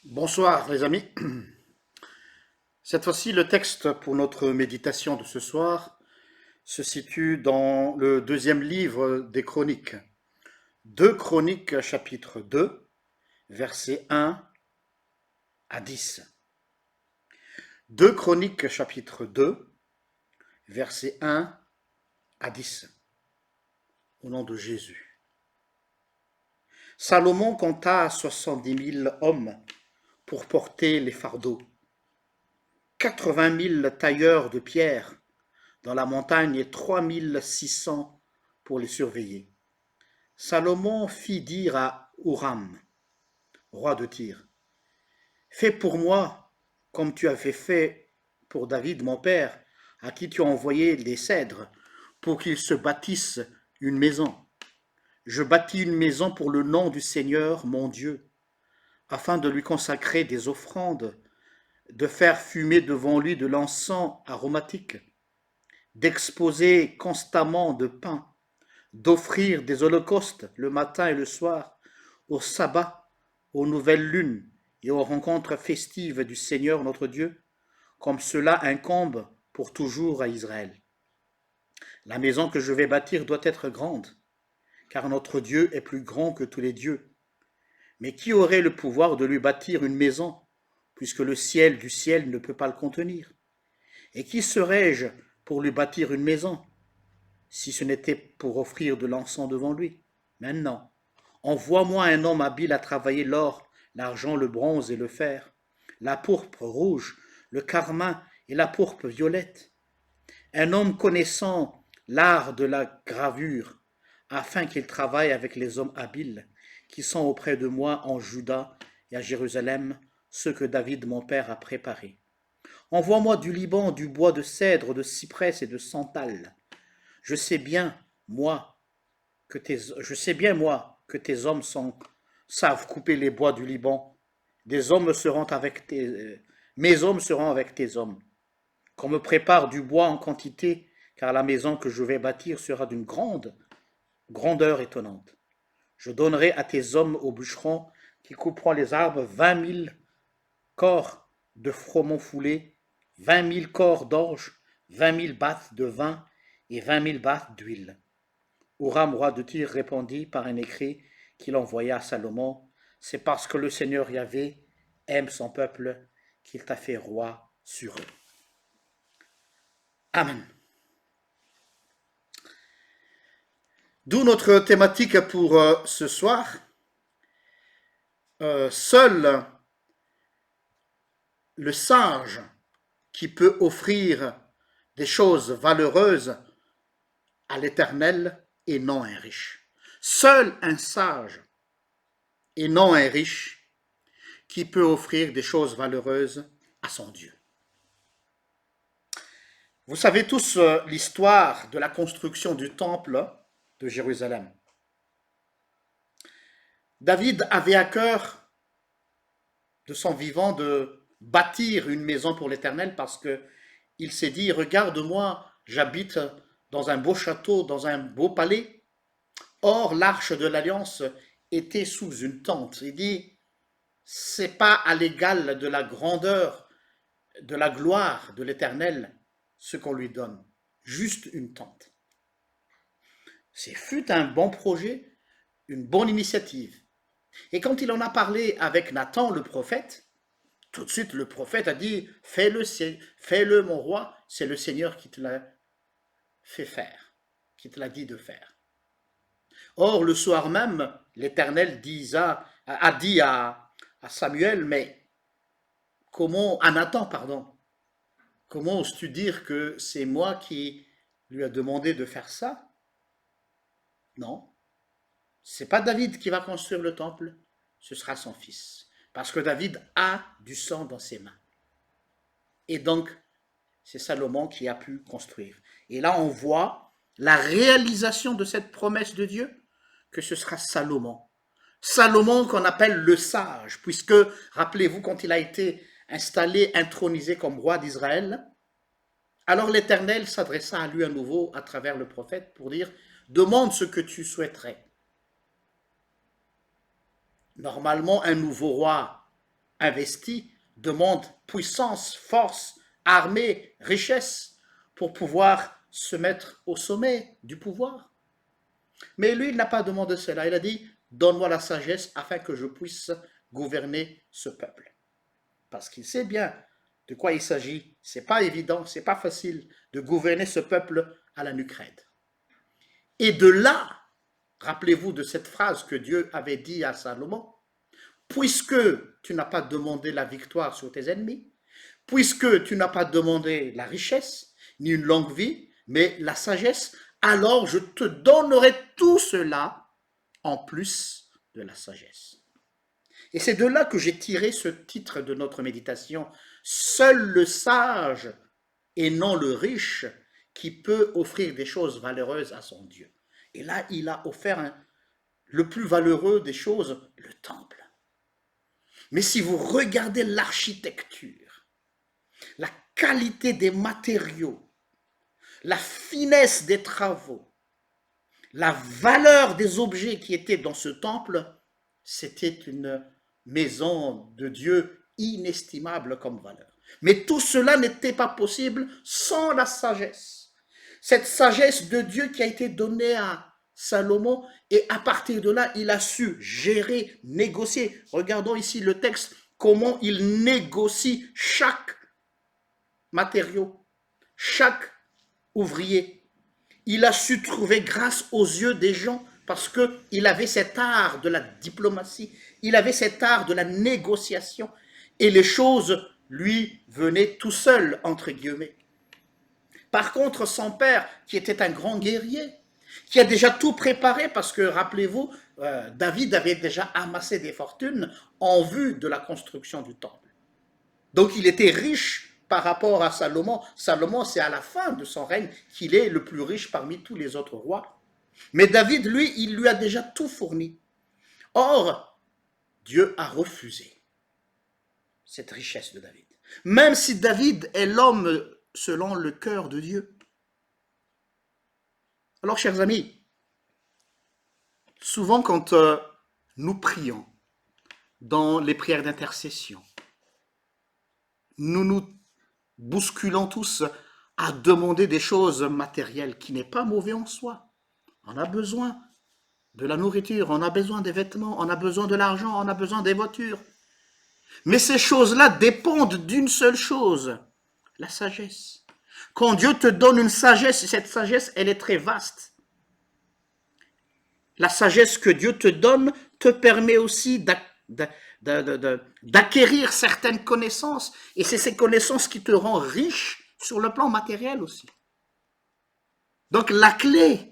Bonsoir les amis. Cette fois-ci, le texte pour notre méditation de ce soir se situe dans le deuxième livre des Chroniques. 2 Chroniques chapitre 2, versets 1 à 10. 2 Chroniques chapitre 2, versets 1 à 10. Au nom de Jésus. Salomon compta 70 000 hommes pour porter les fardeaux, 80 000 tailleurs de pierre dans la montagne et 3600 pour les surveiller. Salomon fit dire à Huram, roi de Tyr, fais pour moi comme tu avais fait pour David mon père, à qui tu as envoyé les cèdres, pour qu'il se bâtisse une maison. Je bâtis une maison pour le nom du Seigneur mon Dieu, afin de lui consacrer des offrandes, de faire fumer devant lui de l'encens aromatique, d'exposer constamment de pain, d'offrir des holocaustes le matin et le soir, au sabbat, aux nouvelles lunes et aux rencontres festives du Seigneur notre Dieu, comme cela incombe pour toujours à Israël. La maison que je vais bâtir doit être grande, car notre Dieu est plus grand que tous les dieux. Mais qui aurait le pouvoir de lui bâtir une maison, puisque le ciel du ciel ne peut pas le contenir? Et qui serais-je pour lui bâtir une maison, si ce n'était pour offrir de l'encens devant lui? Maintenant, envoie-moi un homme habile à travailler l'or, l'argent, le bronze et le fer, la pourpre rouge, le carmin et la pourpre violette. Un homme connaissant l'art de la gravure, afin qu'il travaille avec les hommes habiles qui sont auprès de moi en Juda et à Jérusalem, ceux que David mon père a préparés. Envoie-moi du Liban, du bois de cèdre, de cyprès et de santal. Je sais bien, moi, que tes hommes savent couper les bois du Liban. Mes hommes seront avec tes hommes. Qu'on me prépare du bois en quantité, car la maison que je vais bâtir sera d'une grandeur étonnante. Je donnerai à tes hommes aux bûcherons qui couperont les arbres 20 000 corps de froment foulé, 20 000 corps d'orge, 20 000 battes de vin et 20 000 battes d'huile. Huram, roi de Tyr, répondit par un écrit qu'il envoya à Salomon, c'est parce que le Seigneur Yahvé aime son peuple qu'il t'a fait roi sur eux. Amen. D'où notre thématique pour ce soir. Seul le sage qui peut offrir des choses valeureuses à l'Éternel et non un riche. Seul un sage et non un riche qui peut offrir des choses valeureuses à son Dieu. Vous savez tous l'histoire de la construction du temple de Jérusalem. David avait à cœur de son vivant de bâtir une maison pour l'Éternel parce que il s'est dit, regarde-moi, j'habite dans un beau château, dans un beau palais. Or, l'arche de l'alliance était sous une tente. Il dit, c'est pas à l'égal de la grandeur, de la gloire de l'Éternel ce qu'on lui donne, juste une tente. C'est fut un bon projet, une bonne initiative. Et quand il en a parlé avec Nathan le prophète, tout de suite le prophète a dit, fais-le mon roi, c'est le Seigneur qui te l'a fait faire, qui te l'a dit de faire. Or, le soir même, l'Éternel a dit à Samuel, mais à Nathan, pardon, comment oses-tu dire que c'est moi qui lui a demandé de faire ça? Non, c'est pas David qui va construire le temple, ce sera son fils. Parce que David a du sang dans ses mains. Et donc, c'est Salomon qui a pu construire. Et là, on voit la réalisation de cette promesse de Dieu, que ce sera Salomon. Salomon qu'on appelle le sage, puisque, rappelez-vous, quand il a été installé, intronisé comme roi d'Israël, alors l'Éternel s'adressa à lui à nouveau à travers le prophète pour dire, demande ce que tu souhaiterais. Normalement, un nouveau roi investi demande puissance, force, armée, richesse pour pouvoir se mettre au sommet du pouvoir. Mais lui, il n'a pas demandé cela. Il a dit, donne-moi la sagesse afin que je puisse gouverner ce peuple. Parce qu'il sait bien de quoi il s'agit. C'est pas évident, c'est pas facile de gouverner ce peuple à la nuque raide. Et de là, rappelez-vous de cette phrase que Dieu avait dit à Salomon, puisque tu n'as pas demandé la victoire sur tes ennemis, puisque tu n'as pas demandé la richesse, ni une longue vie, mais la sagesse, alors je te donnerai tout cela en plus de la sagesse. Et c'est de là que j'ai tiré ce titre de notre méditation, seul le sage et non le riche qui peut offrir des choses valeureuses à son Dieu. Et là, il a offert le plus valeureux des choses, le temple. Mais si vous regardez l'architecture, la qualité des matériaux, la finesse des travaux, la valeur des objets qui étaient dans ce temple, c'était une maison de Dieu inestimable comme valeur. Mais tout cela n'était pas possible sans la sagesse. Cette sagesse de Dieu qui a été donnée à Salomon, et à partir de là, il a su gérer, négocier. Regardons ici le texte, comment il négocie chaque matériau, chaque ouvrier. Il a su trouver grâce aux yeux des gens parce qu'il avait cet art de la diplomatie, il avait cet art de la négociation et les choses lui venaient tout seul, entre guillemets. Par contre, son père, qui était un grand guerrier, qui a déjà tout préparé, parce que, rappelez-vous, David avait déjà amassé des fortunes en vue de la construction du temple. Donc il était riche par rapport à Salomon. Salomon, c'est à la fin de son règne qu'il est le plus riche parmi tous les autres rois. Mais David, lui, il lui a déjà tout fourni. Or, Dieu a refusé cette richesse de David. Même si David est l'homme selon le cœur de Dieu. Alors, chers amis, souvent quand nous prions dans les prières d'intercession, nous nous bousculons tous à demander des choses matérielles qui n'est pas mauvais en soi. On a besoin de la nourriture, on a besoin des vêtements, on a besoin de l'argent, on a besoin des voitures. Mais ces choses-là dépendent d'une seule chose, la sagesse. Quand Dieu te donne une sagesse, cette sagesse, elle est très vaste. La sagesse que Dieu te donne te permet aussi d'acquérir certaines connaissances. Et c'est ces connaissances qui te rendent riche sur le plan matériel aussi. Donc la clé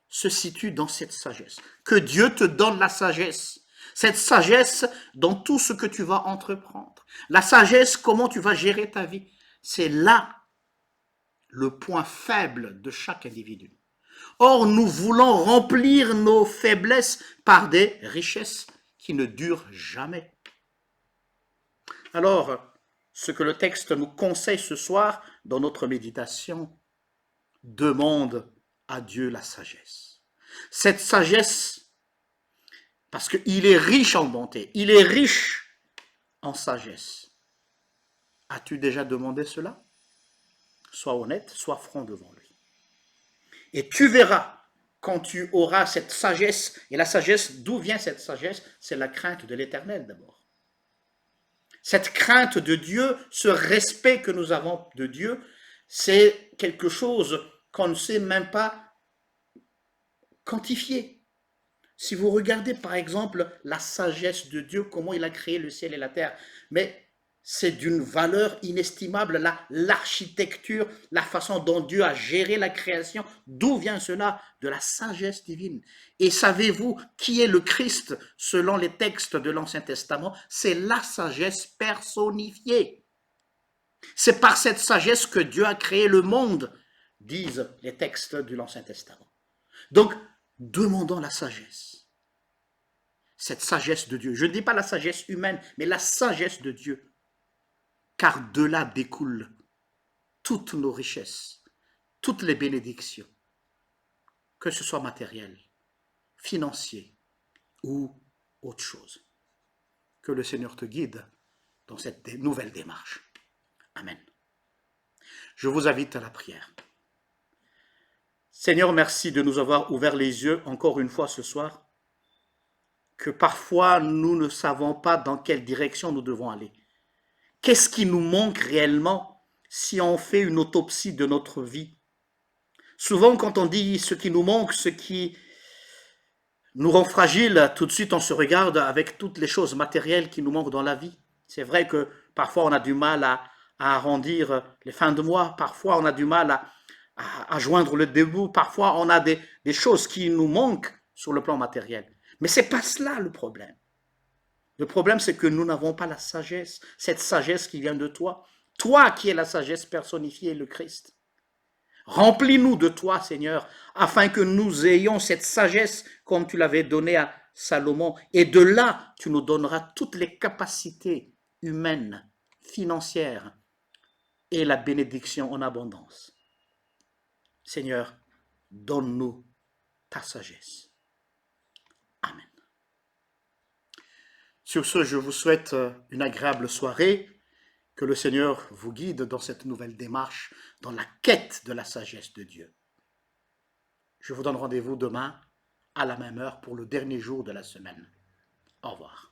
se situe dans cette sagesse. Que Dieu te donne la sagesse. Cette sagesse dans tout ce que tu vas entreprendre. La sagesse, comment tu vas gérer ta vie. C'est là le point faible de chaque individu. Or, nous voulons remplir nos faiblesses par des richesses qui ne durent jamais. Alors, ce que le texte nous conseille ce soir dans notre méditation, demande à Dieu la sagesse. Cette sagesse, parce qu'il est riche en bonté, il est riche en sagesse. As-tu déjà demandé cela? Sois honnête, sois franc devant lui. Et tu verras, quand tu auras cette sagesse, et la sagesse, d'où vient cette sagesse? C'est la crainte de l'Éternel d'abord. Cette crainte de Dieu, ce respect que nous avons de Dieu, c'est quelque chose qu'on ne sait même pas quantifier. Si vous regardez par exemple la sagesse de Dieu, comment il a créé le ciel et la terre, mais c'est d'une valeur inestimable, l'architecture, la façon dont Dieu a géré la création. D'où vient cela? De la sagesse divine. Et savez-vous qui est le Christ selon les textes de l'Ancien Testament? C'est la sagesse personnifiée. C'est par cette sagesse que Dieu a créé le monde, disent les textes de l'Ancien Testament. Donc, demandons la sagesse. Cette sagesse de Dieu. Je ne dis pas la sagesse humaine, mais la sagesse de Dieu. Car de là découlent toutes nos richesses, toutes les bénédictions, que ce soit matériel, financier ou autre chose. Que le Seigneur te guide dans cette nouvelle démarche. Amen. Je vous invite à la prière. Seigneur, merci de nous avoir ouvert les yeux encore une fois ce soir, que parfois nous ne savons pas dans quelle direction nous devons aller. Qu'est-ce qui nous manque réellement si on fait une autopsie de notre vie? Souvent, quand on dit ce qui nous manque, ce qui nous rend fragiles, tout de suite on se regarde avec toutes les choses matérielles qui nous manquent dans la vie. C'est vrai que parfois on a du mal à arrondir les fins de mois, parfois on a du mal à joindre le debout, parfois on a des choses qui nous manquent sur le plan matériel. Mais ce n'est pas cela le problème. Le problème, c'est que nous n'avons pas la sagesse, cette sagesse qui vient de toi. Toi qui es la sagesse personnifiée, le Christ. Remplis-nous de toi, Seigneur, afin que nous ayons cette sagesse comme tu l'avais donnée à Salomon. Et de là, tu nous donneras toutes les capacités humaines, financières et la bénédiction en abondance. Seigneur, donne-nous ta sagesse. Amen. Sur ce, je vous souhaite une agréable soirée. Que le Seigneur vous guide dans cette nouvelle démarche, dans la quête de la sagesse de Dieu. Je vous donne rendez-vous demain à la même heure pour le dernier jour de la semaine. Au revoir.